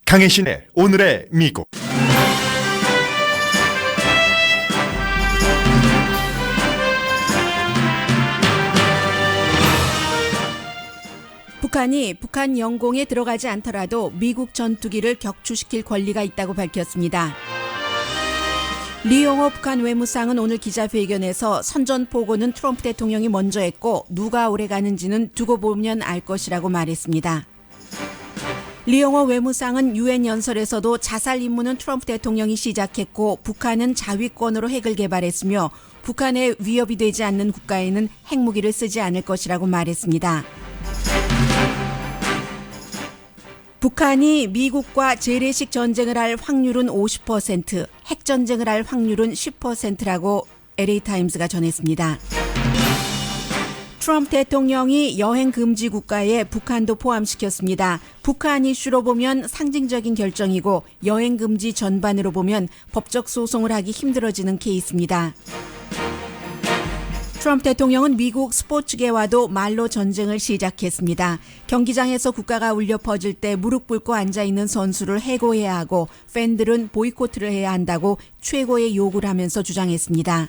강혜신의 오늘의 미국. 북한이 북한 영공에 들어가지 않더라도 미국 전투기를 격추시킬 권리가 있다고 밝혔습니다. 리용호 북한 외무상은 오늘 기자회견에서 선전포고는 트럼프 대통령이 먼저 했고 누가 오래 가는지는 두고 보면 알 것이라고 말했습니다. 리용호 외무상은 유엔 연설에서도 자살 임무는 트럼프 대통령이 시작했고 북한은 자위권으로 핵을 개발했으며 북한에 위협이 되지 않는 국가에는 핵무기를 쓰지 않을 것이라고 말했습니다. 북한이 미국과 재래식 전쟁을 할 확률은 50%, 핵전쟁을 할 확률은 10%라고 LA타임스가 전했습니다. 트럼프 대통령이 여행 금지 국가에 북한도 포함시켰습니다. 북한 이슈로 보면 상징적인 결정이고 여행 금지 전반으로 보면 법적 소송을 하기 힘들어지는 케이스입니다. 트럼프 대통령은 미국 스포츠계와도 말로 전쟁을 시작했습니다. 경기장에서 국가가 울려 퍼질 때 무릎 꿇고 앉아있는 선수를 해고해야 하고 팬들은 보이콧을 해야 한다고 최고의 요구를 하면서 주장했습니다.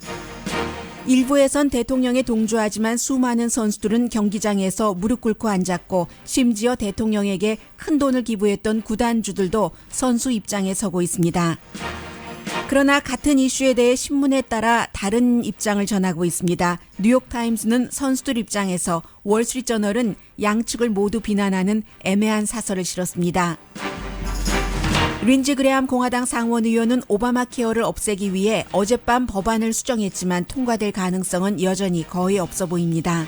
일부에선 대통령에 동조하지만 수많은 선수들은 경기장에서 무릎 꿇고 앉았고 심지어 대통령에게 큰 돈을 기부했던 구단주들도 선수 입장에 서고 있습니다. 그러나 같은 이슈에 대해 신문에 따라 다른 입장을 전하고 있습니다. 뉴욕타임스는 선수들 입장에서, 월스트리트저널은 양측을 모두 비난하는 애매한 사설을 실었습니다. 린지 그레함 공화당 상원의원은 오바마 케어를 없애기 위해 어젯밤 법안을 수정했지만 통과될 가능성은 여전히 거의 없어 보입니다.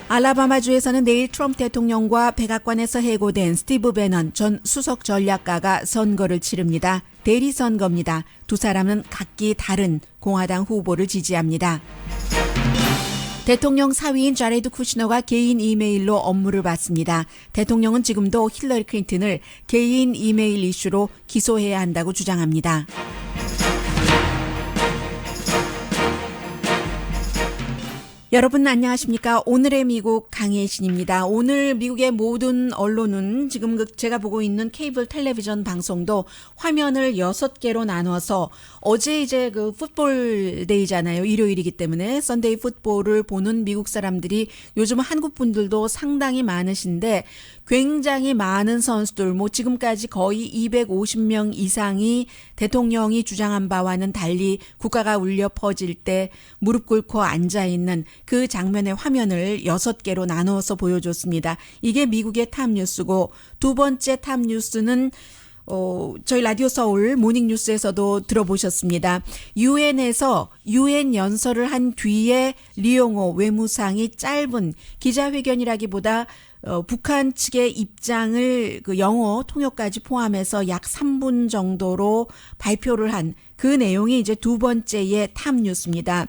알라바마주에서는 내일 트럼프 대통령과 백악관에서 해고된 스티브 배넌 전 수석 전략가가 선거를 치릅니다. 대리선거입니다. 두 사람은 각기 다른 공화당 후보를 지지합니다. 대통령 사위인 자레드 쿠시너가 개인 이메일로 업무를 받습니다. 대통령은 지금도 힐러리 클린턴을 개인 이메일 이슈로 기소해야 한다고 주장합니다. 여러분 안녕하십니까? 오늘의 미국 강혜신입니다. 오늘 미국의 모든 언론은 지금 제가 보고 있는 케이블 텔레비전 방송도 화면을 6개로 나눠서 어제 이제 그 풋볼 데이잖아요. 일요일이기 때문에 선데이 풋볼을 보는 미국 사람들이 요즘 한국 분들도 상당히 많으신데 굉장히 많은 선수들, 지금까지 거의 250명 이상이 대통령이 주장한 바와는 달리 국가가 울려 퍼질 때 무릎 꿇고 앉아있는 그 장면의 화면을 6개로 나누어서 보여줬습니다. 이게 미국의 탑뉴스고 두 번째 탑뉴스는 저희 라디오 서울 모닝뉴스에서도 들어보셨습니다. 유엔에서 유엔 연설을 한 뒤에 리용호 외무상이 짧은 기자회견이라기보다 북한 측의 입장을 그 영어 통역까지 포함해서 약 3분 정도로 발표를 한 그 내용이 이제 두 번째의 탑뉴스입니다.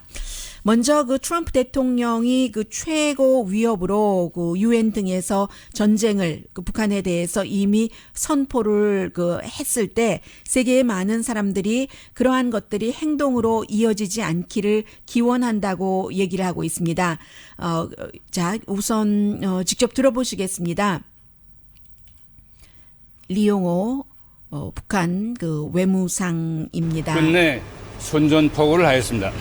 먼저 그 트럼프 대통령이 그 최고 위협으로 그 유엔 등에서 전쟁을 그 북한에 대해서 이미 선포를 그 했을 때 세계의 많은 사람들이 그러한 것들이 행동으로 이어지지 않기를 기원한다고 얘기를 하고 있습니다. 자, 우선 직접 들어보시겠습니다. 리용호 북한 그 외무상입니다. 끝내 선전포고를 하였습니다.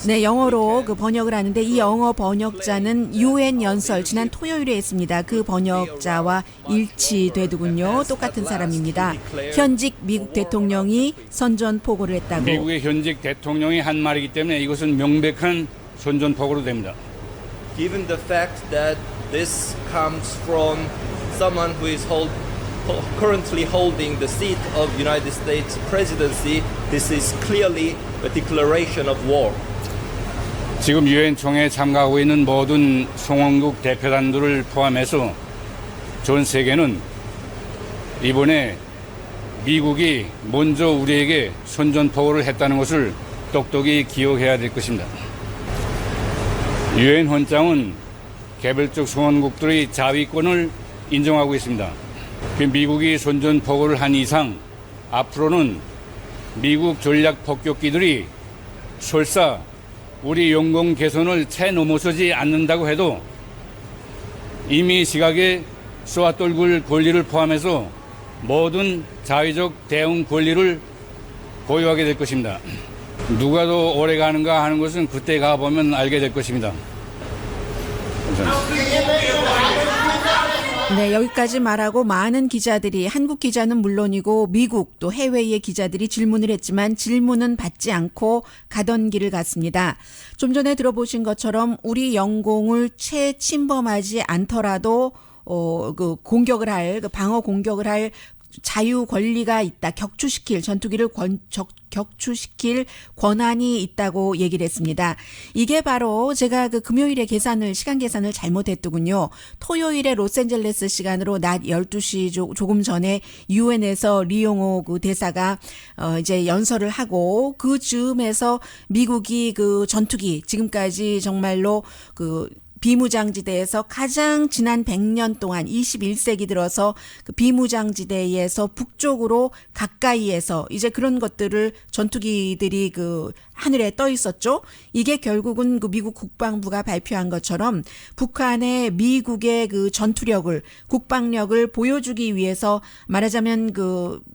네, 영어로 그 번역을 하는데 이 영어 번역자는 유엔 연설 지난 토요일에 했습니다. 그 번역자와 일치되더군요. 똑같은 사람입니다. 현직 미국 대통령이 선전포고를 했다고. 미국의 현직 대통령이 한 말이기 때문에 이것은 명백한 선전포고로 됩니다. Given the fact that this comes from someone who is currently holding the seat of United States presidency, this is clearly a declaration of war. 지금 유엔 총회에 참가하고 있는 모든 성원국 대표단들을 포함해서 전 세계는 이번에 미국이 먼저 우리에게 선전포고를 했다는 것을 똑똑히 기억해야 될 것입니다. 유엔 헌장은 개별적 성원국들의 자위권을 인정하고 있습니다. 미국이 선전포고를 한 이상 앞으로는 미국 전략 폭격기들이 설사 우리 영공 개선을 채 넘어서지 않는다고 해도 이미 시각에 쏘아 떨굴 권리를 포함해서 모든 자위적 대응 권리를 보유하게 될 것입니다. 누가 더 오래 가는가 하는 것은 그때 가보면 알게 될 것입니다. 네, 여기까지 말하고 많은 기자들이, 한국 기자는 물론이고 미국 또 해외의 기자들이 질문을 했지만 질문은 받지 않고 가던 길을 갔습니다. 좀 전에 들어보신 것처럼 우리 영공을 침범하지 않더라도 공격을 할, 방어 공격을 할 자유 권리가 있다. 전투기를 격추시킬 권한이 있다고 얘기를 했습니다. 이게 바로 제가 금요일에 시간 계산을 잘못했더군요. 토요일에 로스앤젤레스 시간으로 낮 12시 조금 전에 유엔에서 리용호 대사가 이제 연설을 하고 그 즈음에서 미국이 전투기 지금까지 정말로 비무장지대에서 가장 지난 100년 동안 21세기 들어서 비무장지대에서 북쪽으로 가까이에서 이제 그런 것들을 전투기들이 하늘에 떠 있었죠. 이게 결국은 미국 국방부가 발표한 것처럼 북한의 미국의 전투력을, 국방력을 보여주기 위해서 말하자면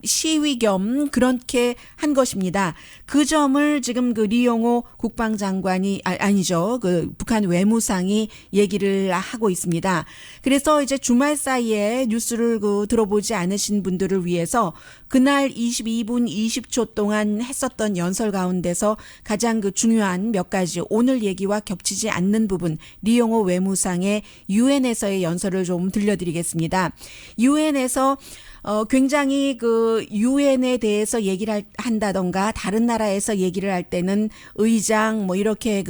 시위 겸 그렇게 한 것입니다. 그 점을 지금 리용호 국방장관이 아니죠. 북한 외무상이 얘기를 하고 있습니다. 그래서 이제 주말 사이에 뉴스를 들어보지 않으신 분들을 위해서 그날 22분 20초 동안 했었던 연설 가운데서 가장 중요한 몇 가지 오늘 얘기와 겹치지 않는 부분, 리용호 외무상의 유엔에서의 연설을 좀 들려드리겠습니다. 유엔에서 굉장히 유엔에 대해서 얘기를 한다던가 다른 나라에서 얘기를 할 때는 의장 이렇게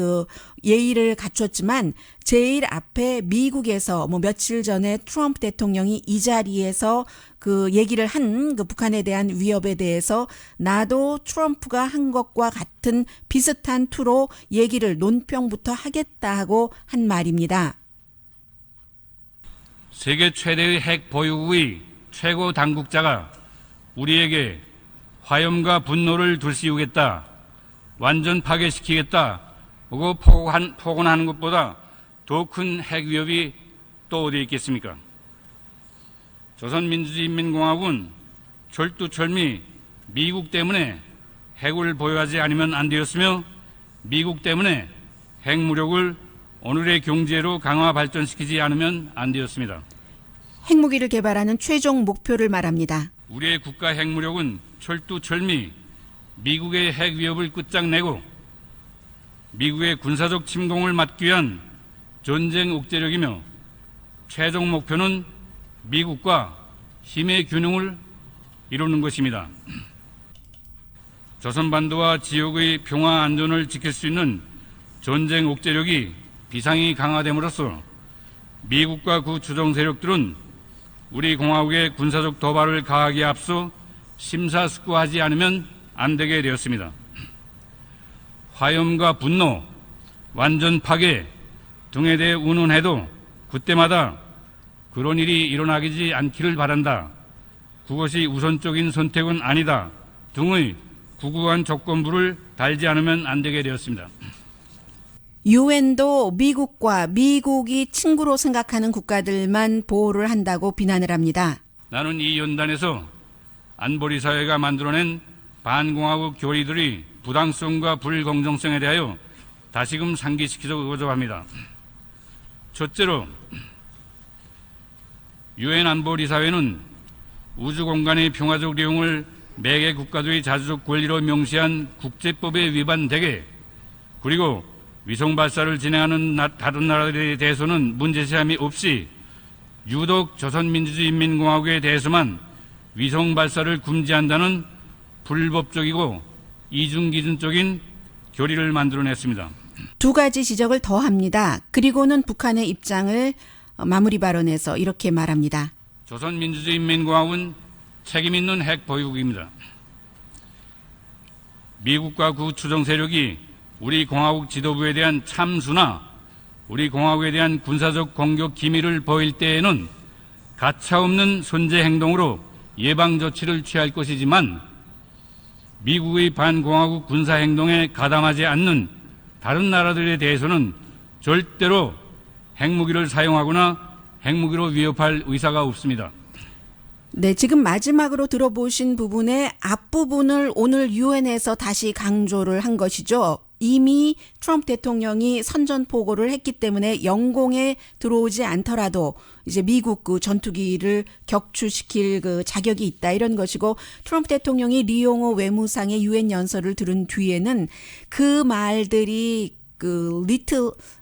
예의를 갖췄지만 제일 앞에 미국에서 며칠 전에 트럼프 대통령이 이 자리에서 얘기를 한 북한에 대한 위협에 대해서 나도 트럼프가 한 것과 같은 비슷한 투로 얘기를 논평부터 하겠다고 한 말입니다. 세계 최대의 핵 보유국의 최고 당국자가 우리에게 화염과 분노를 들씌우겠다, 완전 파괴시키겠다 하고 포건하는 것보다 더 큰 핵 위협이 또 어디 있겠습니까? 조선민주주의인민공화국은 철두철미 미국 때문에 핵을 보유하지 않으면 안 되었으며 미국 때문에 핵무력을 오늘의 경제로 강화 발전시키지 않으면 안 되었습니다. 핵무기를 개발하는 최종 목표를 말합니다. 우리의 국가 핵무력은 철두철미 미국의 핵 위협을 끝장내고 미국의 군사적 침공을 막기 위한 전쟁 억제력이며 최종 목표는 미국과 힘의 균형을 이루는 것입니다. 조선반도와 지역의 평화 안전을 지킬 수 있는 전쟁 억제력이 비상이 강화됨으로써 미국과 그 주정 세력들은 우리 공화국의 군사적 도발을 가하기에 앞서 심사숙고하지 않으면 안 되게 되었습니다. 화염과 분노, 완전 파괴 등에 대해 운운해도 그때마다 그런 일이 일어나지 않기를 바란다, 그것이 우선적인 선택은 아니다 등의 구구한 조건부를 달지 않으면 안 되게 되었습니다. 유엔도 미국과 미국이 친구로 생각하는 국가들만 보호를 한다고 비난을 합니다. 나는 이 연단에서 안보리 사회가 만들어낸 반공화국 교리들의 부당성과 불공정성에 대하여 다시금 상기시키고자 합니다. 첫째로, 유엔 안보리 사회는 우주 공간의 평화적 이용을 매개 국가들의 자주적 권리로 명시한 국제법에 위반되게, 그리고 위성 발사를 진행하는 다른 나라들에 대해서는 문제제함이 없이 유독 조선민주주의인민공화국에 대해서만 위성 발사를 금지한다는 불법적이고 이중기준적인 교리를 만들어냈습니다. 두 가지 지적을 더 합니다. 그리고는 북한의 입장을 마무리 발언에서 이렇게 말합니다. 조선민주주의인민공화국은 책임있는 핵 보유국입니다. 미국과 그 추종 세력이 우리 공화국 지도부에 대한 참수나 우리 공화국에 대한 군사적 공격 기밀을 보일 때에는 가차없는 선제 행동으로 예방 조치를 취할 것이지만 미국의 반공화국 군사 행동에 가담하지 않는 다른 나라들에 대해서는 절대로 핵무기를 사용하거나 핵무기로 위협할 의사가 없습니다. 네, 지금 마지막으로 들어보신 부분의 앞부분을 오늘 유엔에서 다시 강조를 한 것이죠. 이미 트럼프 대통령이 선전포고를 했기 때문에 영공에 들어오지 않더라도 이제 미국 그 전투기를 격추시킬 그 자격이 있다 이런 것이고, 트럼프 대통령이 리용호 외무상의 유엔 연설을 들은 뒤에는 그 말들이 그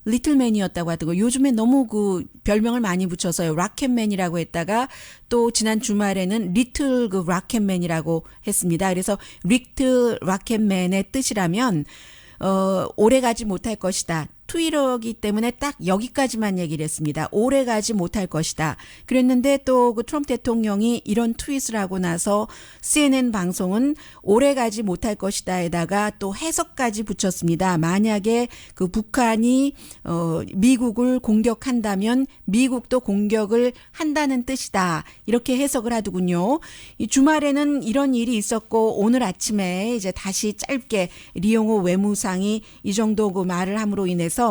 리틀맨이었다고 하더라고요. 요즘에 너무 그 별명을 많이 붙여서요. 락켓맨이라고 했다가 또 지난 주말에는 리틀 그 락켓맨이라고 했습니다. 그래서 리틀 락켓맨의 뜻이라면 오래 가지 못할 것이다. 트위터이기 때문에 딱 여기까지만 얘기를 했습니다. 오래 가지 못할 것이다. 그랬는데 또 그 트럼프 대통령이 이런 트윗을 하고 나서 CNN 방송은 오래 가지 못할 것이다에다가 또 해석까지 붙였습니다. 만약에 그 북한이 미국을 공격한다면 미국도 공격을 한다는 뜻이다. 이렇게 해석을 하더군요. 이 주말에는 이런 일이 있었고 오늘 아침에 이제 다시 짧게 리용호 외무상이 이 정도 그 말을 함으로 인해서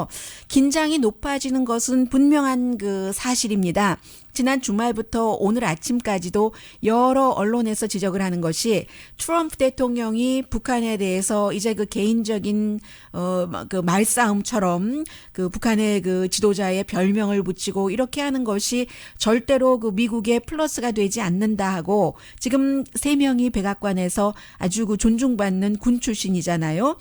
긴장이 높아지는 것은 분명한 그 사실입니다. 지난 주말부터 오늘 아침까지도 여러 언론에서 지적을 하는 것이 트럼프 대통령이 북한에 대해서 이제 그 개인적인 그 말싸움처럼 그 북한의 그 지도자의 별명을 붙이고 이렇게 하는 것이 절대로 그 미국의 플러스가 되지 않는다 하고, 지금 3명이 백악관에서 아주 그 존중받는 군 출신이잖아요.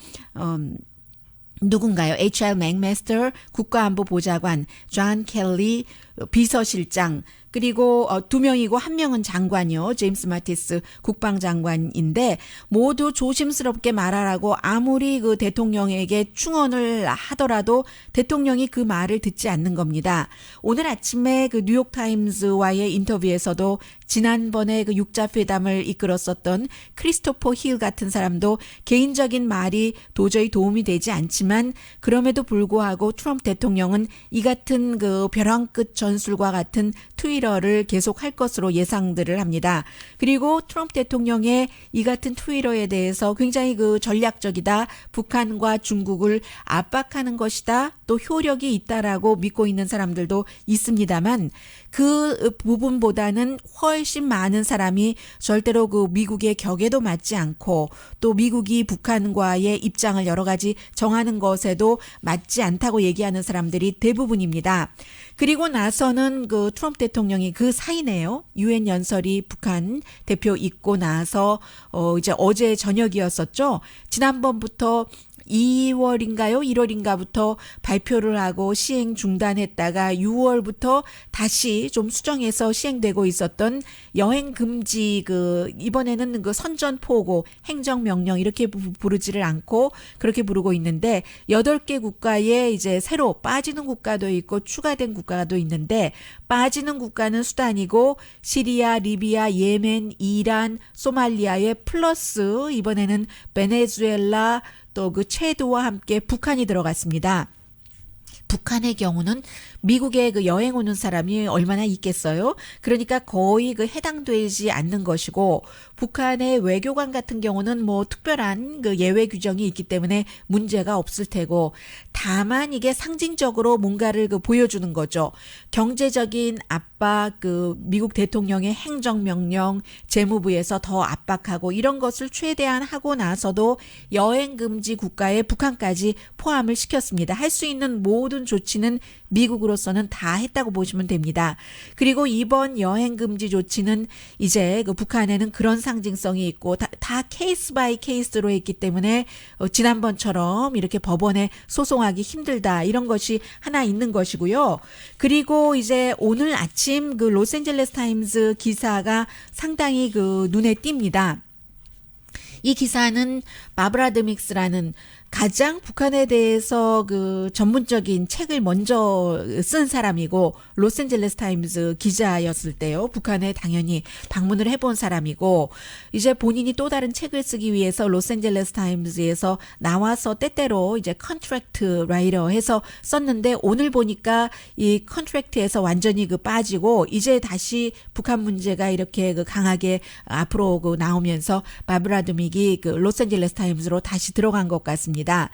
누군가요? HR 맥메스터 국가안보보좌관, 존 켈리 비서실장, 그리고 2명이고 1명은 장관이요. 제임스 마티스 국방장관인데 모두 조심스럽게 말하라고 아무리 그 대통령에게 충언을 하더라도 대통령이 그 말을 듣지 않는 겁니다. 오늘 아침에 그 뉴욕타임스와의 인터뷰에서도 지난번에 그 육자회담을 이끌었었던 크리스토퍼 힐 같은 사람도 개인적인 말이 도저히 도움이 되지 않지만 그럼에도 불구하고 트럼프 대통령은 이 같은 그 벼랑 끝 전술과 같은 트위터를 계속 할 것으로 예상들을 합니다. 그리고 트럼프 대통령의 이 같은 트위터에 대해서 굉장히 그 전략적이다, 북한과 중국을 압박하는 것이다, 또 효력이 있다라고 믿고 있는 사람들도 있습니다만 그 부분보다는 훨씬 많은 사람이 절대로 그 미국의 격에도 맞지 않고 또 미국이 북한과의 입장을 여러 가지 정하는 것에도 맞지 않다고 얘기하는 사람들이 대부분입니다. 그리고 나서는 그 트럼프 대통령이 그 사이네요. 유엔 연설이 북한 대표 있고 나서 이제 어제 저녁이었었죠. 지난번부터 2월인가요? 1월인가부터 발표를 하고 시행 중단했다가 6월부터 다시 좀 수정해서 시행되고 있었던 여행 금지 이번에는 그 선전포고 행정명령 이렇게 부르지를 않고 그렇게 부르고 있는데 8개 국가에 이제 새로 빠지는 국가도 있고 추가된 국가도 있는데 빠지는 국가는 수단이고 시리아, 리비아, 예멘, 이란, 소말리아에 플러스 이번에는 베네수엘라 또 그 체드와 함께 북한이 들어갔습니다. 북한의 경우는 미국에 그 여행 오는 사람이 얼마나 있겠어요? 그러니까 거의 그 해당되지 않는 것이고, 북한의 외교관 같은 경우는 뭐 특별한 그 예외 규정이 있기 때문에 문제가 없을 테고, 다만 이게 상징적으로 뭔가를 그 보여주는 거죠. 경제적인 압박, 그 미국 대통령의 행정명령, 재무부에서 더 압박하고 이런 것을 최대한 하고 나서도 여행 금지 국가에 북한까지 포함을 시켰습니다. 할 수 있는 모든 조치는 미국으로서는 다 했다고 보시면 됩니다. 그리고 이번 여행 금지 조치는 이제 그 북한에는 그런 상징성이 있고 다 케이스 바이 케이스로 했기 때문에 지난번처럼 이렇게 법원에 소송하기 힘들다 이런 것이 하나 있는 것이고요. 그리고 이제 오늘 아침 그 로스앤젤레스 타임스 기사가 상당히 그 눈에 띕니다. 이 기사는 바브라 드믹스라는 가장 북한에 대해서 그 전문적인 책을 먼저 쓴 사람이고 로스앤젤레스 타임스 기자였을 때요. 북한에 당연히 방문을 해본 사람이고 이제 본인이 또 다른 책을 쓰기 위해서 로스앤젤레스 타임스에서 나와서 때때로 이제 컨트랙트 라이터 해서 썼는데 오늘 보니까 이 컨트랙트에서 완전히 그 빠지고 이제 다시 북한 문제가 이렇게 그 강하게 앞으로 그 나오면서 바브라 드믹이 그 로스앤젤레스 타임스로 다시 들어간 것 같습니다. 겁니다.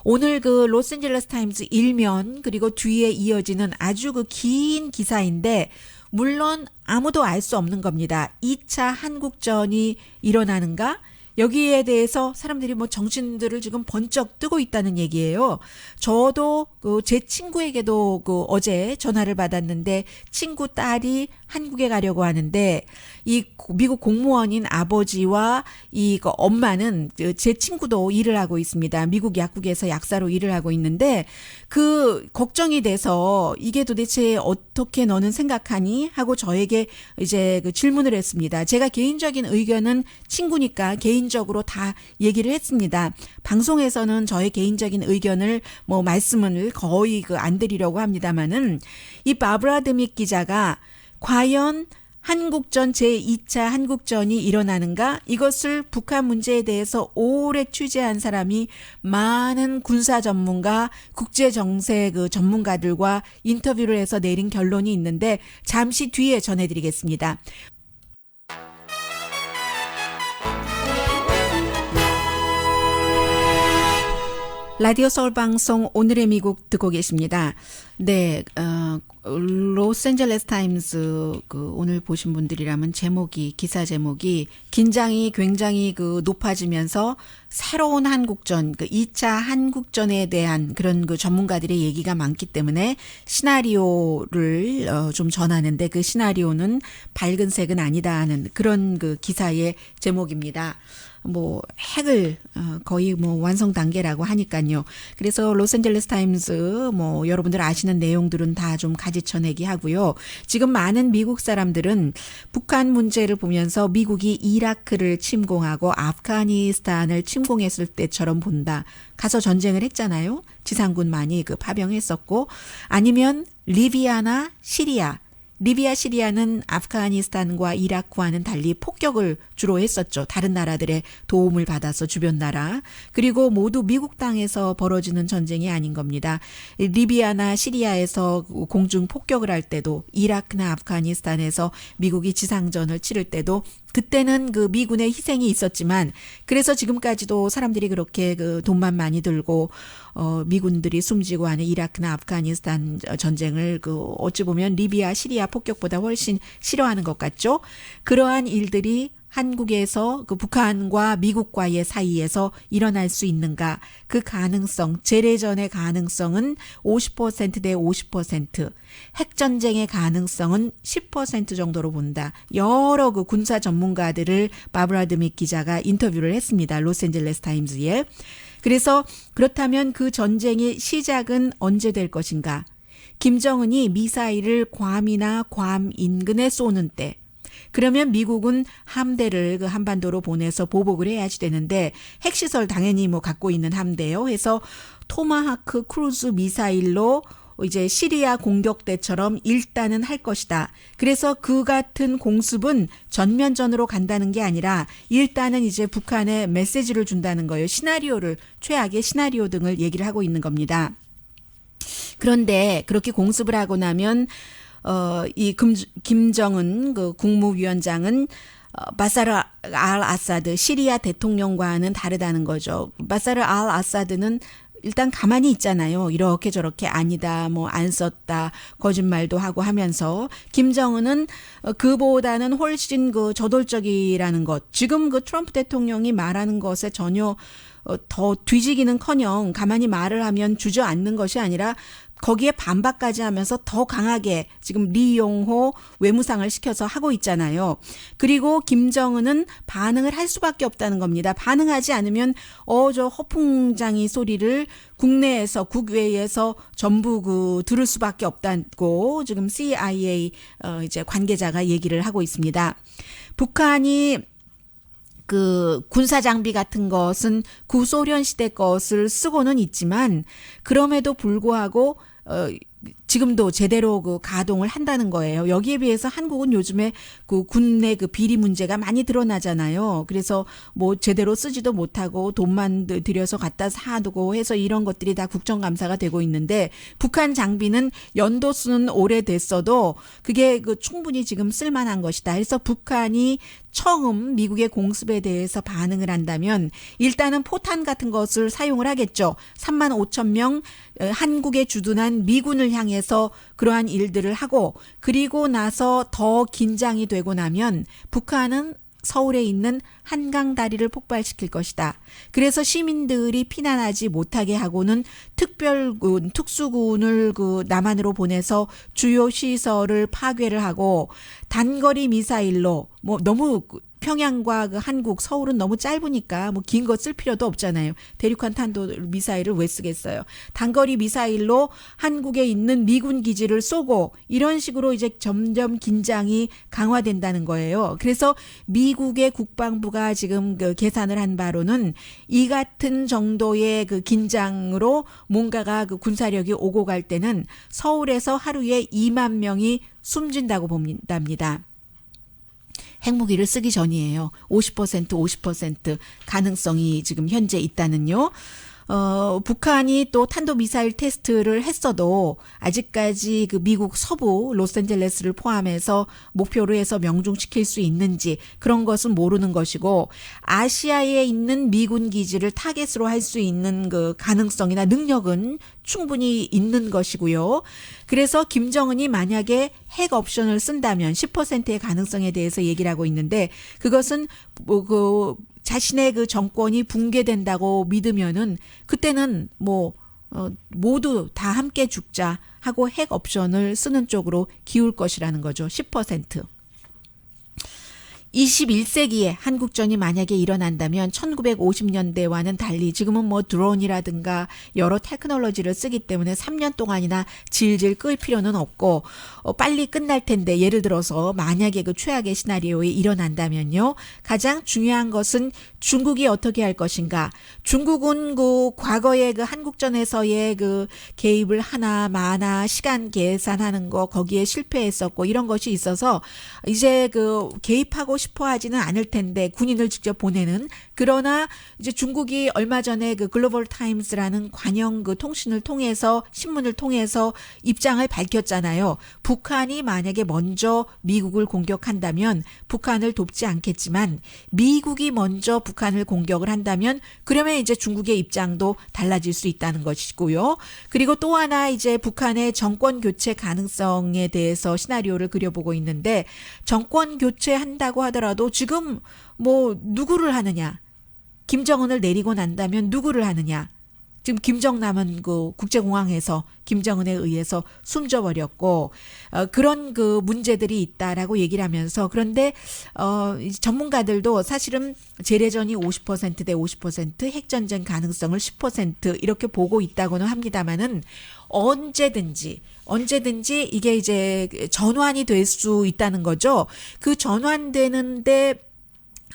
오늘 그 로스앤젤레스 타임즈 일면 그리고 뒤에 이어지는 아주 그 긴 기사인데 물론 아무도 알 수 없는 겁니다. 2차 한국전이 일어나는가? 여기에 대해서 사람들이 뭐 정신들을 지금 번쩍 뜨고 있다는 얘기예요. 저도 제 친구에게도 어제 전화를 받았는데 친구 딸이 한국에 가려고 하는데 이 미국 공무원인 아버지와 이 엄마는 제 친구도 일을 하고 있습니다. 미국 약국에서 약사로 일을 하고 있는데 그 걱정이 돼서 이게 도대체 어떻게 너는 생각하니? 하고 저에게 이제 그 질문을 했습니다. 제가 개인적인 의견은 친구니까 개인적으로 다 얘기를 했습니다. 방송에서는 저의 개인적인 의견을 뭐 말씀을 거의 안 드리려고 합니다만은 이 바브라 드밋 기자가 과연 한국전 제2차 한국전이 일어나는가? 이것을 북한 문제에 대해서 오래 취재한 사람이 많은 군사 전문가, 국제 정세 그 전문가들과 인터뷰를 해서 내린 결론이 있는데 잠시 뒤에 전해드리겠습니다. 라디오 서울 방송 오늘의 미국 듣고 계십니다. 네, 로스앤젤레스 타임즈 오늘 보신 분들이라면 기사 제목이 긴장이 굉장히 높아지면서 새로운 한국전, 2차 한국전에 대한 그런 전문가들의 얘기가 많기 때문에 시나리오를 좀 전하는데 그 시나리오는 밝은 색은 아니다 하는 그런 기사의 제목입니다. 뭐 핵을 거의 뭐 완성 단계라고 하니까요. 그래서 로스앤젤레스 타임즈 뭐 여러분들 아시는 내용들은 다 좀 가지쳐내기 하고요. 지금 많은 미국 사람들은 북한 문제를 보면서 미국이 이라크를 침공하고 아프가니스탄을 침공했을 때처럼 본다. 가서 전쟁을 했잖아요. 지상군 많이 파병했었고 아니면 리비아나 시리아. 리비아, 시리아는 아프가니스탄과 이라크와는 달리 폭격을 주로 했었죠. 다른 나라들의 도움을 받아서 주변 나라. 그리고 모두 미국 땅에서 벌어지는 전쟁이 아닌 겁니다. 리비아나 시리아에서 공중 폭격을 할 때도 이라크나 아프가니스탄에서 미국이 지상전을 치를 때도 그때는 미군의 희생이 있었지만 그래서 지금까지도 사람들이 그렇게 돈만 많이 들고 미군들이 숨지고 하는 이라크나 아프가니스탄 전쟁을 어찌 보면 리비아, 시리아 폭격보다 훨씬 싫어하는 것 같죠. 그러한 일들이 한국에서 북한과 미국과의 사이에서 일어날 수 있는가? 그 가능성, 재래전의 가능성은 50%대 50%, 핵전쟁의 가능성은 10% 정도로 본다. 여러 군사 전문가들을 바브라 드밋 기자가 인터뷰를 했습니다. 로스앤젤레스 타임즈에. 그래서 그렇다면 그 전쟁의 시작은 언제 될 것인가? 김정은이 미사일을 괌이나 괌 인근에 쏘는 때 그러면 미국은 함대를 한반도로 보내서 보복을 해야지 되는데 핵시설 당연히 갖고 있는 함대요. 해서 토마하크 크루즈 미사일로 이제 시리아 공격 때처럼 일단은 할 것이다. 그래서 그 같은 공습은 전면전으로 간다는 게 아니라 일단은 이제 북한에 메시지를 준다는 거예요. 시나리오를 최악의 시나리오 등을 얘기를 하고 있는 겁니다. 그런데 그렇게 공습을 하고 나면 이 김정은 국무위원장은 바사르 알 아사드 시리아 대통령과는 다르다는 거죠. 바사르 알 아사드는 일단 가만히 있잖아요. 이렇게 저렇게 아니다, 뭐 안 썼다, 거짓말도 하고 하면서 김정은은 그보다는 훨씬 저돌적이라는 것. 지금 트럼프 대통령이 말하는 것에 전혀 더 뒤지기는커녕 가만히 말을 하면 주저앉는 것이 아니라 거기에 반박까지 하면서 더 강하게 지금 리용호 외무상을 시켜서 하고 있잖아요. 그리고 김정은은 반응을 할 수밖에 없다는 겁니다. 반응하지 않으면 저 허풍장이 소리를 국내에서 국외에서 전부 들을 수밖에 없다고 지금 CIA 이제 관계자가 얘기를 하고 있습니다. 북한이 군사 장비 같은 것은 구소련 시대 것을 쓰고는 있지만 그럼에도 불구하고 지금도 제대로 그 가동을 한다는 거예요. 여기에 비해서 한국은 요즘에 그 군내 그 비리 문제가 많이 드러나잖아요. 그래서 뭐 제대로 쓰지도 못하고 돈만 들여서 갖다 사두고 해서 이런 것들이 다 국정감사가 되고 있는데 북한 장비는 연도수는 오래됐어도 그게 그 충분히 지금 쓸만한 것이다. 그래서 북한이 처음 미국의 공습에 대해서 반응을 한다면 일단은 포탄 같은 것을 사용을 하겠죠. 3만 5천 명 한국에 주둔한 미군을 향해서 그러한 일들을 하고 그리고 나서 더 긴장이 되고 나면 북한은 서울에 있는 한강 다리를 폭발시킬 것이다. 그래서 시민들이 피난하지 못하게 하고는 특별군, 특수군을 그 남한으로 보내서 주요 시설을 파괴를 하고 단거리 미사일로 뭐 너무 평양과 그 한국 서울은 너무 짧으니까 뭐 긴 거 쓸 필요도 없잖아요. 대륙간 탄도 미사일을 왜 쓰겠어요. 단거리 미사일로 한국에 있는 미군 기지를 쏘고 이런 식으로 이제 점점 긴장이 강화된다는 거예요. 그래서 미국의 국방부가 지금 그 계산을 한 바로는 이 같은 정도의 그 긴장으로 뭔가가 그 군사력이 오고 갈 때는 서울에서 하루에 2만 명이 숨진다고 봅니다. 핵무기를 쓰기 전이에요. 50% 가능성이 지금 현재 있다는요. 북한이 또 탄도미사일 테스트를 했어도 아직까지 그 미국 서부 로스앤젤레스를 포함해서 목표로 해서 명중시킬 수 있는지 그런 것은 모르는 것이고 아시아에 있는 미군 기지를 타겟으로 할 수 있는 그 가능성이나 능력은 충분히 있는 것이고요. 그래서 김정은이 만약에 핵 옵션을 쓴다면 10%의 가능성에 대해서 얘기를 하고 있는데 그것은 뭐 그 자신의 그 정권이 붕괴된다고 믿으면은 그때는 뭐 모두 다 함께 죽자 하고 핵 옵션을 쓰는 쪽으로 기울 것이라는 거죠. 10%. 21세기에 한국전이 만약에 일어난다면 1950년대와는 달리 지금은 뭐 드론이라든가 여러 테크놀로지를 쓰기 때문에 3년 동안이나 질질 끌 필요는 없고 빨리 끝날 텐데 예를 들어서 만약에 그 최악의 시나리오에 일어난다면요. 가장 중요한 것은 중국이 어떻게 할 것인가. 중국은 그 과거에 그 한국전에서의 그 개입을 하나 마나 시간 계산하는 거 거기에 실패했었고 이런 것이 있어서 이제 그 개입하고 싶어 하지는 않을 텐데 군인을 직접 보내는 그러나 이제 중국이 얼마 전에 그 글로벌 타임스라는 관영 그 통신을 통해서 신문을 통해서 입장을 밝혔잖아요. 북한이 만약에 먼저 미국을 공격한다면 북한을 돕지 않겠지만 미국이 먼저 북한을 공격을 한다면 그러면 이제 중국의 입장도 달라질 수 있다는 것이고요. 그리고 또 하나 이제 북한의 정권 교체 가능성에 대해서 시나리오를 그려보고 있는데 정권 교체한다고 하더라도 지금 뭐 누구를 하느냐. 김정은을 내리고 난다면 누구를 하느냐. 지금 김정남은 그 국제공항에서 김정은에 의해서 숨져버렸고 그런 그 문제들이 있다라고 얘기를 하면서 그런데 전문가들도 사실은 재래전이 50% 대 50% 핵전쟁 가능성을 10% 이렇게 보고 있다고는 합니다만은 언제든지 이게 이제 전환이 될 수 있다는 거죠. 그 전환되는데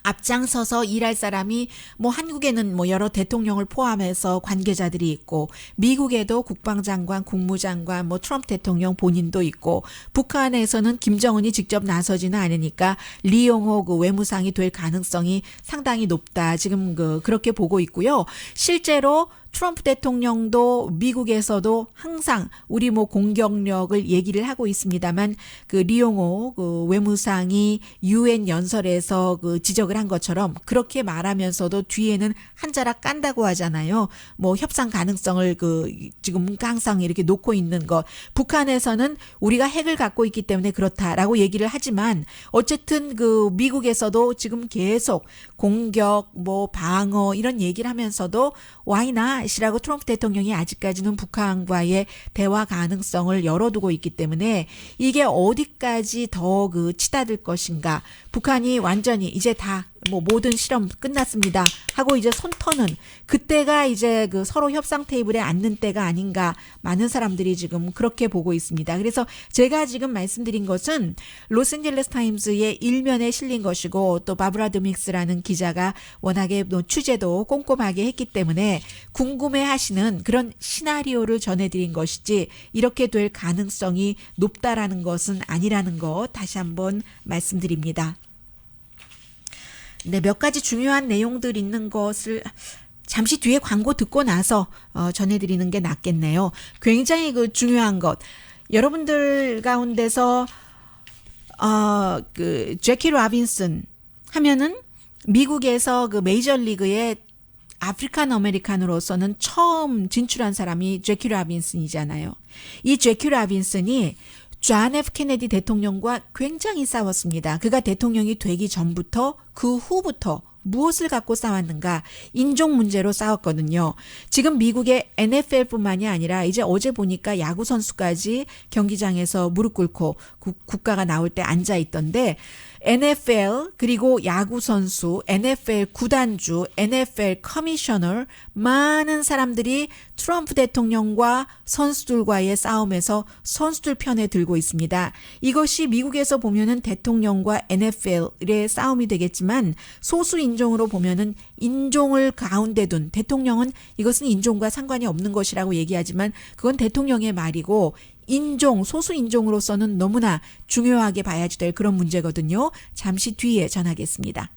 앞장서서 일할 사람이 뭐 한국에는 뭐 여러 대통령을 포함해서 관계자들이 있고 미국에도 국방장관, 국무장관, 뭐 트럼프 대통령 본인도 있고 북한에서는 김정은이 직접 나서지는 않으니까 리용호 그 외무상이 될 가능성이 상당히 높다. 지금 그렇게 보고 있고요. 실제로 트럼프 대통령도 미국에서도 항상 우리 뭐 공격력을 얘기를 하고 있습니다만 그 리용호 그 외무상이 유엔 연설에서 그 지적을 한 것처럼 그렇게 말하면서도 뒤에는 한 자락 깐다고 하잖아요. 뭐 협상 가능성을 그 지금 항상 이렇게 놓고 있는 것. 북한에서는 우리가 핵을 갖고 있기 때문에 그렇다라고 얘기를 하지만 어쨌든 그 미국에서도 지금 계속 공격 뭐 방어 이런 얘기를 하면서도 why not? 이라고 트럼프 대통령이 아직까지는 북한과의 대화 가능성을 열어두고 있기 때문에 이게 어디까지 더 그 치닫을 것인가. 북한이 완전히 이제 다 뭐 모든 실험 끝났습니다 하고 이제 손 터는 그때가 이제 그 서로 협상 테이블에 앉는 때가 아닌가 많은 사람들이 지금 그렇게 보고 있습니다. 그래서 제가 지금 말씀드린 것은 로스앤젤레스 타임스의 일면에 실린 것이고 또 바브라 드믹스라는 기자가 워낙에 취재도 꼼꼼하게 했기 때문에 궁금해하시는 그런 시나리오를 전해드린 것이지 이렇게 될 가능성이 높다라는 것은 아니라는 거 다시 한번 말씀드립니다. 네, 몇 가지 중요한 내용들 있는 것을 잠시 뒤에 광고 듣고 나서 전해드리는 게 낫겠네요. 굉장히 그 중요한 것. 여러분들 가운데서 그 제키 라빈슨 하면은 미국에서 그 메이저리그에 아프리칸 아메리칸으로서는 처음 진출한 사람이 제키 라빈슨이잖아요. 이 제키 라빈슨이 존 F 케네디 대통령과 굉장히 싸웠습니다. 그가 대통령이 되기 전부터 그 후부터 무엇을 갖고 싸웠는가? 인종 문제로 싸웠거든요. 지금 미국의 NFL뿐만이 아니라 이제 어제 보니까 야구 선수까지 경기장에서 무릎 꿇고 국가가 나올 때 앉아 있던데 NFL 그리고 야구 선수, NFL 구단주, NFL 커미셔너 많은 사람들이 트럼프 대통령과 선수들과의 싸움에서 선수들 편에 들고 있습니다. 이것이 미국에서 보면은 대통령과 NFL의 싸움이 되겠지만 소수 인종으로 보면은 인종을 가운데 둔 대통령은 이것은 인종과 상관이 없는 것이라고 얘기하지만 그건 대통령의 말이고 인종, 소수 인종으로서는 너무나 중요하게 봐야지 될 그런 문제거든요. 잠시 뒤에 전하겠습니다.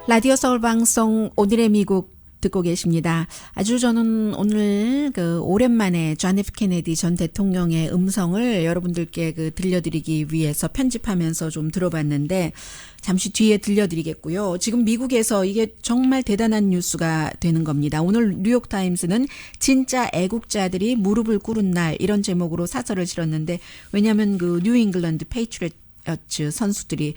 라디오 서울 방송 오늘의 미국 듣고 계십니다. 아주 저는 오늘 그 오랜만에 존 F 케네디 전 대통령의 음성을 여러분들께 그 들려드리기 위해서 편집하면서 좀 들어봤는데 잠시 뒤에 들려드리겠고요. 지금 미국에서 이게 정말 대단한 뉴스가 되는 겁니다. 오늘 뉴욕타임스는 진짜 애국자들이 무릎을 꿇은 날 이런 제목으로 사설을 실었는데 왜냐하면 그 뉴잉글랜드 페이트리엇 선수들이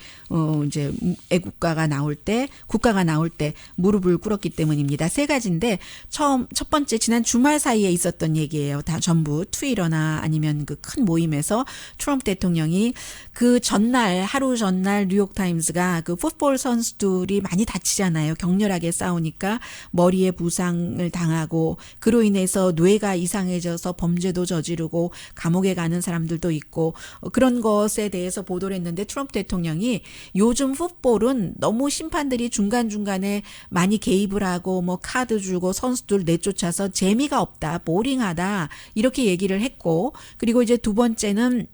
이제 애국가가 나올 때 국가가 나올 때 무릎을 꿇었기 때문입니다. 세 가지인데 첫 번째 지난 주말 사이에 있었던 얘기예요. 다 전부 트위터나 아니면 그 큰 모임에서 트럼프 대통령이 그 전날 하루 전날 뉴욕타임스가 그 풋볼 선수들이 많이 다치잖아요. 격렬하게 싸우니까 머리에 부상을 당하고 그로 인해서 뇌가 이상해져서 범죄도 저지르고 감옥에 가는 사람들도 있고 그런 것에 대해서 보도를 했는데 트럼프 대통령이 요즘 풋볼은 너무 심판들이 중간중간에 많이 개입을 하고 뭐 카드 주고 선수들 내쫓아서 재미가 없다, 보링하다 이렇게 얘기를 했고 그리고 이제 두 번째는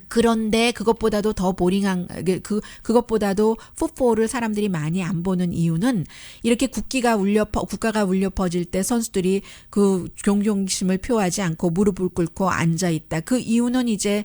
그런데 그것보다도 더 보링한 그것보다도 풋볼을 사람들이 많이 안 보는 이유는 이렇게 국가가 울려 퍼질 때 선수들이 그 경종심을 표하지 않고 무릎을 꿇고 앉아 있다. 그 이유는 이제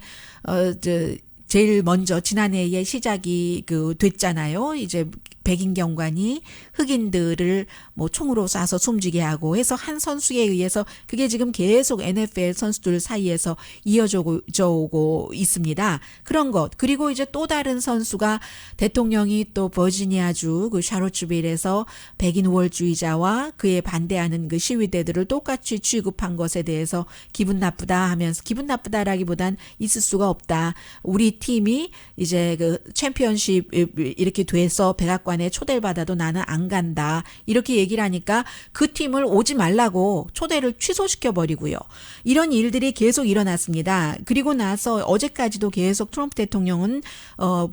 제일 먼저 지난해에 시작이 됐잖아요. 이제 백인 경관이 흑인들을 뭐 총으로 쏴서 숨지게 하고 해서 한 선수에 의해서 그게 지금 계속 NFL 선수들 사이에서 이어져 오고 있습니다. 그런 것. 그리고 이제 또 다른 선수가 대통령이 또 버지니아주 그 샤롯츠빌에서 백인 우월주의자와 그에 반대하는 그 시위대들을 똑같이 취급한 것에 대해서 기분 나쁘다 하면서 기분 나쁘다라기보단 있을 수가 없다. 우리 팀이 이제 그 챔피언십 이렇게 돼서 백악관 초대를 받아도 나는 안 간다. 이렇게 얘기를 하니까 그 팀을 오지 말라고 초대를 취소시켜 버리고요. 이런 일들이 계속 일어났습니다. 그리고 나서 어제까지도 계속 트럼프 대통령은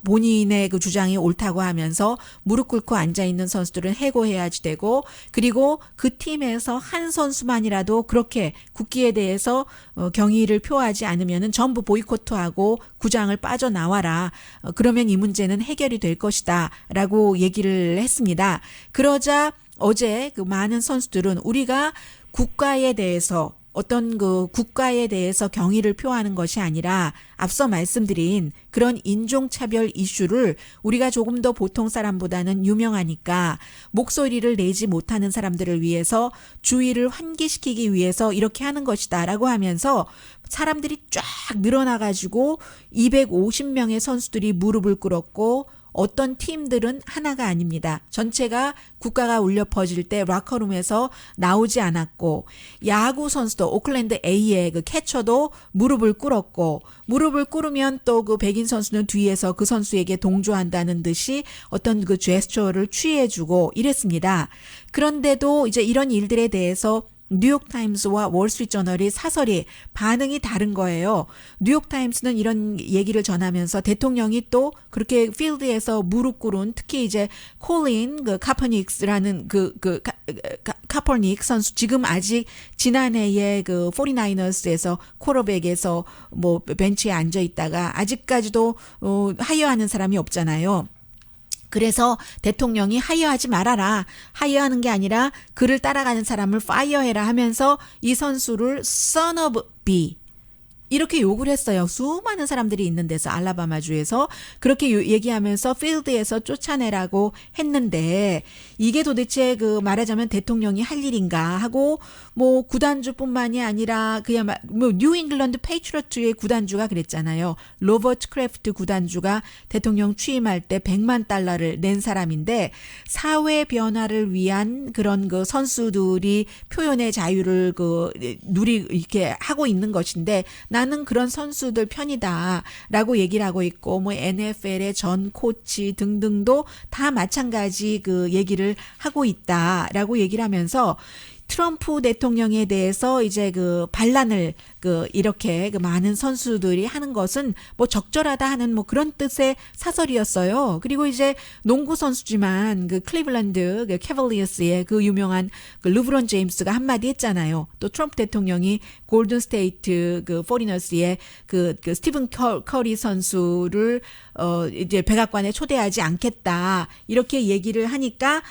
본인의 그 주장이 옳다고 하면서 무릎 꿇고 앉아 있는 선수들은 해고해야지 되고 그리고 그 팀에서 한 선수만이라도 그렇게 국기에 대해서 경의를 표하지 않으면은 전부 보이콧하고 구장을 빠져나와라. 그러면 이 문제는 해결이 될 것이다라고 얘기를 했습니다. 그러자 어제 그 많은 선수들은 우리가 국가에 대해서 어떤 그 국가에 대해서 경의를 표하는 것이 아니라 앞서 말씀드린 그런 인종차별 이슈를 우리가 조금 더 보통 사람보다는 유명하니까 목소리를 내지 못하는 사람들을 위해서 주의를 환기시키기 위해서 이렇게 하는 것이다라고 하면서 사람들이 쫙 늘어나가지고 250명의 선수들이 무릎을 꿇었고 어떤 팀들은 하나가 아닙니다. 전체가 국가가 울려 퍼질 때 락커룸에서 나오지 않았고 야구 선수도 오클랜드 A의 그 캐쳐도 무릎을 꿇었고 무릎을 꿇으면 또 그 백인 선수는 뒤에서 그 선수에게 동조한다는 듯이 어떤 그 제스처를 취해주고 이랬습니다. 그런데도 이제 이런 일들에 대해서 뉴욕타임스와 월스트리트저널이 사설이 반응이 다른 거예요. 뉴욕타임스는 이런 얘기를 전하면서 대통령이 또 그렇게 필드에서 무릎 꿇은 특히 이제 콜린 그 카퍼닉스라는 카퍼닉 선수 지금 아직 지난해에 그 49ers에서 쿼터백에서 뭐 벤치에 앉아 있다가 아직까지도 하이어하는 사람이 없잖아요. 그래서 대통령이 하이어하지 말아라. 하이어하는 게 아니라 그를 따라가는 사람을 파이어해라 하면서 이 선수를 son of B 이렇게 욕을 했어요. 수많은 사람들이 있는 데서 알라바마주에서 그렇게 얘기하면서 필드에서 쫓아내라고 했는데 이게 도대체 그 말하자면 대통령이 할 일인가 하고 뭐 구단주뿐만이 아니라 그냥 뭐 뉴잉글랜드 페이트리어트의 구단주가 그랬잖아요. 로버트 크래프트 구단주가 대통령 취임할 때 $100만 낸 사람인데 사회 변화를 위한 그런 그 선수들이 표현의 자유를 이렇게 하고 있는 것인데 나는 그런 선수들 편이다라고 얘기를 하고 있고 뭐 NFL의 전 코치 등등도 다 마찬가지 그 얘기를 하고 있다라고 얘기를 하면서 트럼프 대통령에 대해서 이제 그 반란을 이렇게 많은 선수들이 하는 것은 뭐 적절하다 하는 뭐 그런 뜻의 사설이었어요. 그리고 이제 농구 선수지만 그 클리블랜드 캐벌리어스의 그 유명한 그 르브론 제임스가 한마디 했잖아요. 또 트럼프 대통령이 골든 스테이트 그 49ers의 그 스티븐 커리 선수를 이제 백악관에 초대하지 않겠다. 이렇게 얘기를 하니까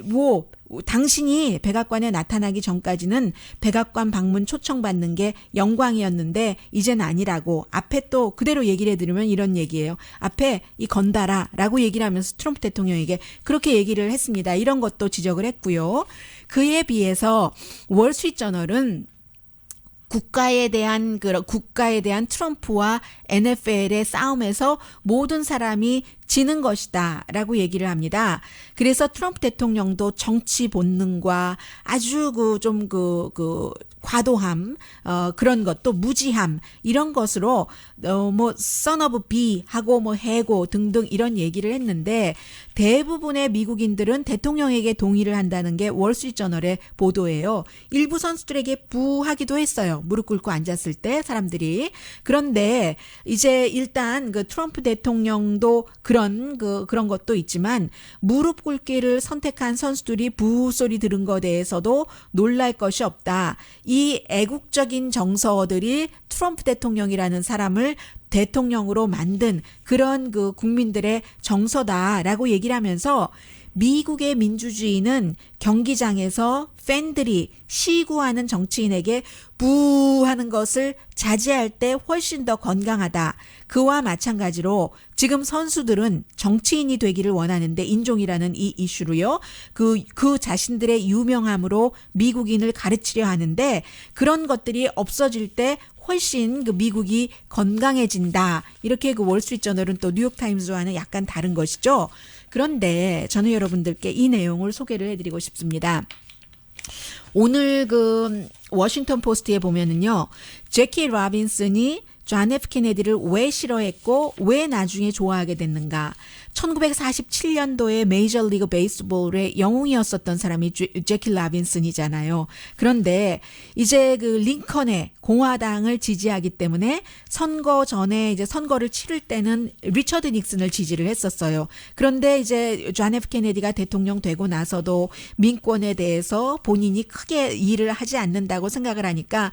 뭐 당신이 백악관에 나타나기 전까지는 백악관 방문 초청받는 게 영광이었는데 이젠 아니라고 앞에 또 그대로 얘기를 해드리면 이런 얘기예요. 앞에 이 건달아 라고 얘기를 하면서 트럼프 대통령에게 그렇게 얘기를 했습니다. 이런 것도 지적을 했고요. 그에 비해서 월스트리트저널은 국가에 대한 트럼프와 NFL의 싸움에서 모든 사람이 지는 것이다 라고 얘기를 합니다. 그래서 트럼프 대통령도 정치 본능과 아주 과도함, 그런 것도 무지함, 이런 것으로, 뭐, son of B 하고 뭐 해고 등등 이런 얘기를 했는데 대부분의 미국인들은 대통령에게 동의를 한다는 게 월스트리트저널의 보도예요. 일부 선수들에게 부하기도 했어요. 무릎 꿇고 앉았을 때 사람들이. 그런데 이제 일단 그 트럼프 대통령도 그런 것도 있지만 무릎 꿇기를 선택한 선수들이 부소리 들은 것에 대해서도 놀랄 것이 없다. 이 애국적인 정서들이 트럼프 대통령이라는 사람을 대통령으로 만든 그런 그 국민들의 정서다라고 얘기를 하면서 미국의 민주주의는 경기장에서 팬들이 시구하는 정치인에게 부하는 것을 자제할 때 훨씬 더 건강하다. 그와 마찬가지로 지금 선수들은 정치인이 되기를 원하는데 인종이라는 이 이슈로요. 그 자신들의 유명함으로 미국인을 가르치려 하는데 그런 것들이 없어질 때 훨씬 그 미국이 건강해진다. 이렇게 그 월스트리트저널은 또 뉴욕타임스와는 약간 다른 것이죠. 그런데 저는 여러분들께 이 내용을 소개를 해드리고 싶습니다. 오늘 그 워싱턴 포스트에 보면은요, 제키 라빈슨이 존 F 케네디를 왜 싫어했고 왜 나중에 좋아하게 됐는가. 1947년도에 메이저리그 베이스볼의 영웅이었었던 사람이 제키 라빈슨이잖아요. 그런데 이제 그 링컨의 공화당을 지지하기 때문에 선거 전에 이제 선거를 치를 때는 리처드 닉슨을 지지를 했었어요. 그런데 이제 존 F 케네디가 대통령 되고 나서도 민권에 대해서 본인이 크게 일을 하지 않는다고 생각을 하니까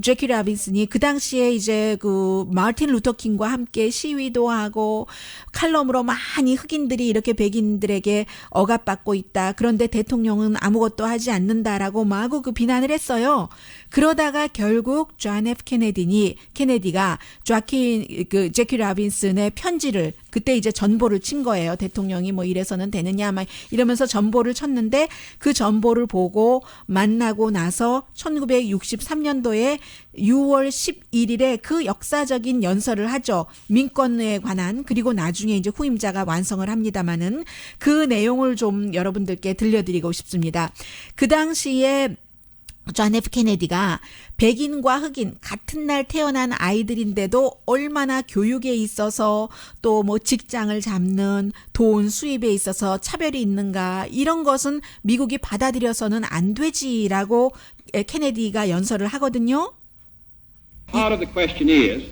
제키 라빈슨이 그 당시에 이제 그 마틴 루터 킹과 함께 시위도 하고 칼럼으로 많이 흑인들이 이렇게 백인들에게 억압받고 있다. 그런데 대통령은 아무것도 하지 않는다라고 마구 그 비난을 했어요. 그러다가 결국 존 F 케네디가 제키 라빈슨의 편지를 그때 이제 전보를 친 거예요. 대통령이 뭐 이래서는 되느냐 막 이러면서 전보를 쳤는데 그 전보를 보고 만나고 나서 1963년도에 6월 11일에 그 역사적인 연설을 하죠. 민권에 관한. 그리고 나중에 이제 후임자가 완성을 합니다마는 그 내용을 좀 여러분들께 들려드리고 싶습니다. 그 당시에 존 F 케네디가 백인과 흑인 같은 날 태어난 아이들인데도 얼마나 교육에 있어서 또 뭐 직장을 잡는 돈 수입에 있어서 차별이 있는가 이런 것은 미국이 받아들여서는 안 되지라고 케네디가 연설을 하거든요. Part of the question is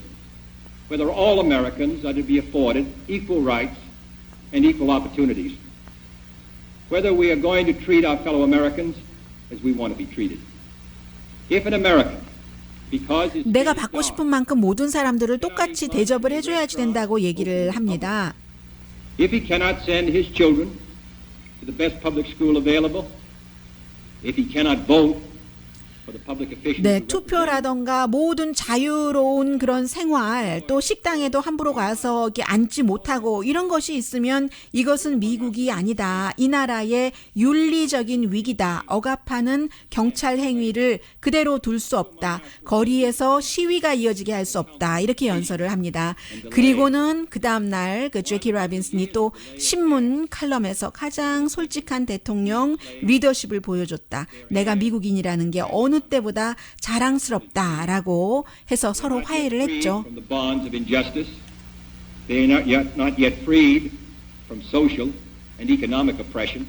whether all Americans are to be afforded equal rights and equal opportunities. Whether we are going to treat our fellow Americans as we want to be treated. If an American, because his 내가 skin is 받고 dark, 싶은 만큼 모든 사람들을 똑같이 대접을 해줘야지 된다고 얘기를 합니다. if he cannot send his children to the best public school available, if he cannot vote for the public officials 네, who represent 투표라던가 모든 자유로운 그런 생활, 또 식당에도 함부로 가서 이렇게 앉지 못하고 이런 것이 있으면 이것은 미국이 아니다. 이 나라의 윤리적인 위기다. 억압하는 경찰 행위를 그대로 둘 수 없다. 거리에서 시위가 이어지게 할 수 없다. 이렇게 연설을 합니다. 그리고는 그 다음 날 그 제키 라빈슨이 또 신문 칼럼에서 가장 솔직한 대통령 리더십을 보여줬다. 내가 미국인이라는 게 어느 때보다 자랑스럽다라고 해서 서로 화해를 했죠. from the bonds of injustice. They are not yet freed from social and economic oppression.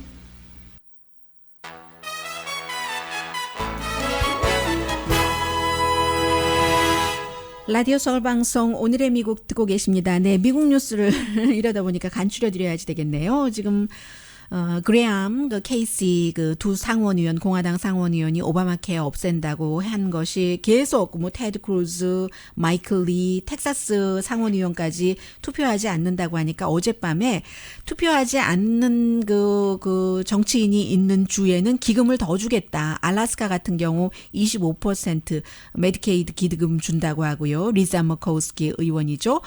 라디오 서울 방송 오늘의 미국 듣고 계십니다. 네, 미국 뉴스를 이러다 보니까 간추려 드려야지 되겠네요. 지금 그레암, 그 케이시 그 두 상원의원, 공화당 상원의원이 오바마 케어 없앤다고 한 것이 계속 뭐 테드 크루즈, 마이클 리, 텍사스 상원의원까지 투표하지 않는다고 하니까 어젯밤에 투표하지 않는 그 정치인이 있는 주에는 기금을 더 주겠다. 알래스카 같은 경우 25% 메디케이드 기금 준다고 하고요. 리자 머커우스키 의원이죠.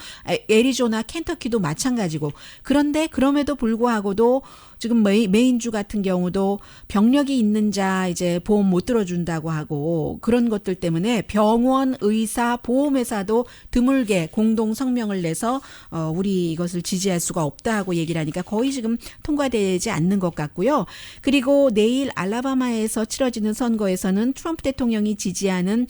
애리조나, 켄터키도 마찬가지고. 그런데 그럼에도 불구하고도 지금 메인주 같은 경우도 병력이 있는 자 이제 보험 못 들어준다고 하고 그런 것들 때문에 병원, 의사, 보험회사도 드물게 공동 성명을 내서 우리 이것을 지지할 수가 없다고 얘기를 하니까 거의 지금 통과되지 않는 것 같고요. 그리고 내일 알라바마에서 치러지는 선거에서는 트럼프 대통령이 지지하는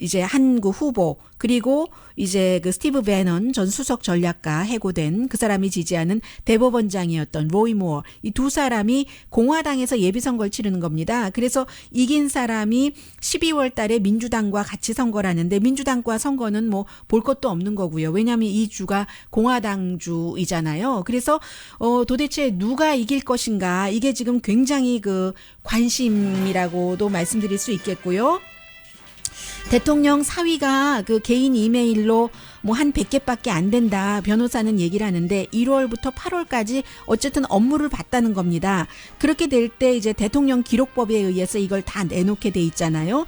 이제 한 그 후보 그리고 이제 그 스티브 배넌 전 수석 전략가 해고된 그 사람이 지지하는 대법원장이었던 로이 모어 이 두 사람이 공화당에서 예비선거를 치르는 겁니다. 그래서 이긴 사람이 12월 달에 민주당과 같이 선거를 하는데 민주당과 선거는 뭐 볼 것도 없는 거고요. 왜냐하면 이 주가 공화당 주이잖아요. 그래서 도대체 누가 이길 것인가 이게 지금 굉장히 그 관심이라고도 말씀드릴 수 있겠고요. 대통령 사위가 그 개인 이메일로 뭐 한 100개밖에 안 된다. 변호사는 얘기를 하는데 1월부터 8월까지 어쨌든 업무를 봤다는 겁니다. 그렇게 될 때 이제 대통령 기록법에 의해서 이걸 다 내놓게 돼 있잖아요.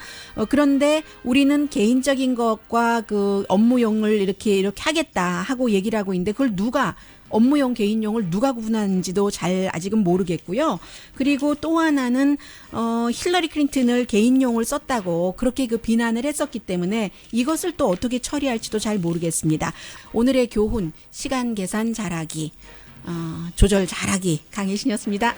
그런데 우리는 개인적인 것과 그 업무용을 이렇게 하겠다 하고 얘기를 하고 있는데 그걸 누가 업무용 개인용을 누가 구분하는지도 잘 아직은 모르겠고요. 그리고 또 하나는 힐러리 클린턴을 개인용을 썼다고 그렇게 그 비난을 했었기 때문에 이것을 또 어떻게 처리할지도 잘 모르겠습니다. 오늘의 교훈 시간 계산 잘하기 조절 잘하기 강혜신이었습니다.